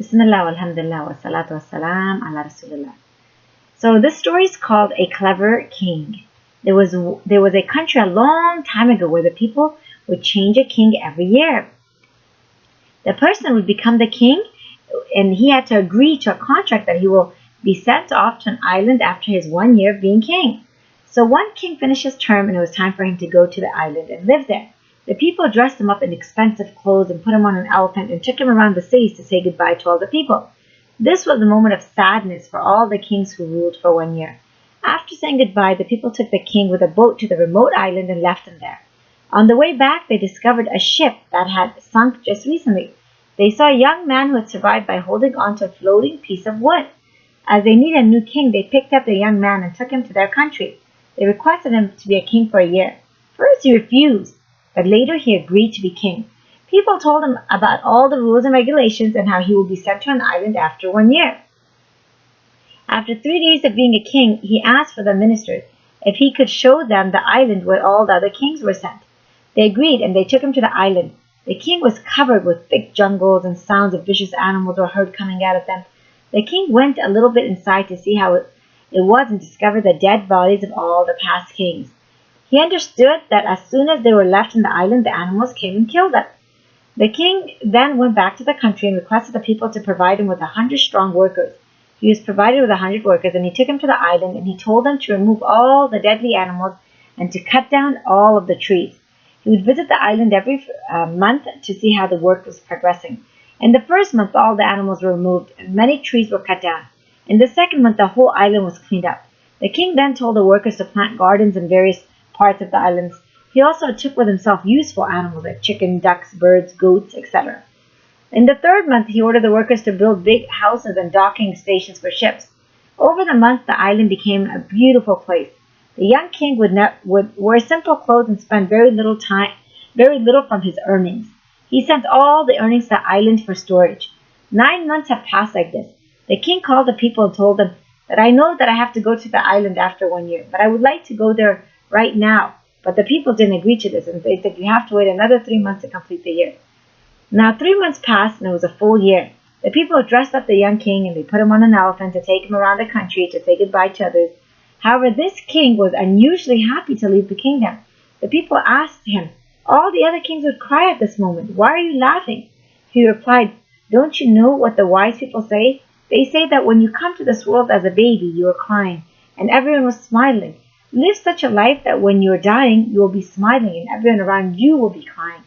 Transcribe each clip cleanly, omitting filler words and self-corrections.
Bismillah walhamdulillah wa salatu wassalam ala rasulillah. So this story is called A Clever King. There was a country a long time ago where the people would change a king every year. The person would become the king, and he had to agree to a contract that he will be sent off to an island after his 1 year of being king. So one king finished his term, and it was time for him to go to the island and live there. The people dressed him up in expensive clothes and put him on an elephant and took him around the cities to say goodbye to all the people. This was a moment of sadness for all the kings who ruled for 1 year. After saying goodbye, the people took the king with a boat to the remote island and left him there. On the way back, they discovered a ship that had sunk just recently. They saw a young man who had survived by holding on to a floating piece of wood. As they needed a new king, they picked up the young man and took him to their country. They requested him to be a king for a year. First he refused, but later he agreed to be king. People told him about all the rules and regulations and how he will be sent to an island after 1 year. After 3 days of being a king, he asked for the ministers if he could show them the island where all the other kings were sent. They agreed, and they took him to the island. The king was covered with thick jungles, and sounds of vicious animals were heard coming out of them. The king went a little bit inside to see how it was and discovered the dead bodies of all the past kings. He understood that as soon as they were left on the island, the animals came and killed them. The king then went back to the country and requested the people to provide him with 100 strong workers. He was provided with 100 workers, and he took him to the island, and he told them to remove all the deadly animals and to cut down all of the trees. He would visit the island every month to see how the work was progressing. In the first month, all the animals were removed, and many trees were cut down. In the second month, the whole island was cleaned up. The king then told the workers to plant gardens in various parts of the islands. He also took with himself useful animals like chickens, ducks, birds, goats, etc. In the third month, he ordered the workers to build big houses and docking stations for ships. Over the month, the island became a beautiful place. The young king would wear simple clothes and spend very little from his earnings. He sent all the earnings to the island for storage. 9 months have passed like this. The king called the people and told them that I know that I have to go to the island after 1 year, but I would like to go there right now. But the people didn't agree to this, and they said you have to wait another 3 months to complete the year. Now 3 months passed, and it was a full year. The people dressed up the young king, and they put him on an elephant to take him around the country to say goodbye to others. However, this king was unusually happy to leave the kingdom. The people asked him, all the other kings would cry at this moment. Why are you laughing? He replied, don't you know what the wise people say? They say that when you come to this world as a baby, you are crying, and everyone was smiling. Live such a life that when you are dying, you will be smiling, and everyone around you will be crying.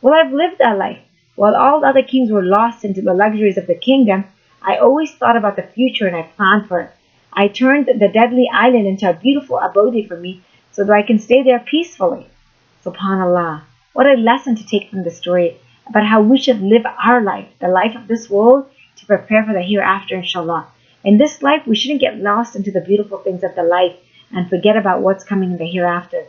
Well, I've lived that life. While all the other kings were lost into the luxuries of the kingdom, I always thought about the future and I planned for it. I turned the deadly island into a beautiful abode for me so that I can stay there peacefully. Subhanallah. What a lesson to take from the story about how we should live our life, the life of this world, to prepare for the hereafter, inshallah. In this life, we shouldn't get lost into the beautiful things of the life and forget about what's coming in the hereafter.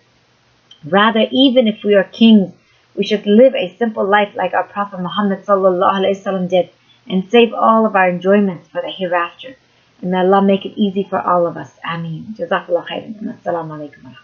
Rather, even if we are kings, we should live a simple life like our Prophet Muhammad ﷺ did and save all of our enjoyments for the hereafter. And may Allah make it easy for all of us. Ameen. Jazakallah khairan. Assalamu alaikum.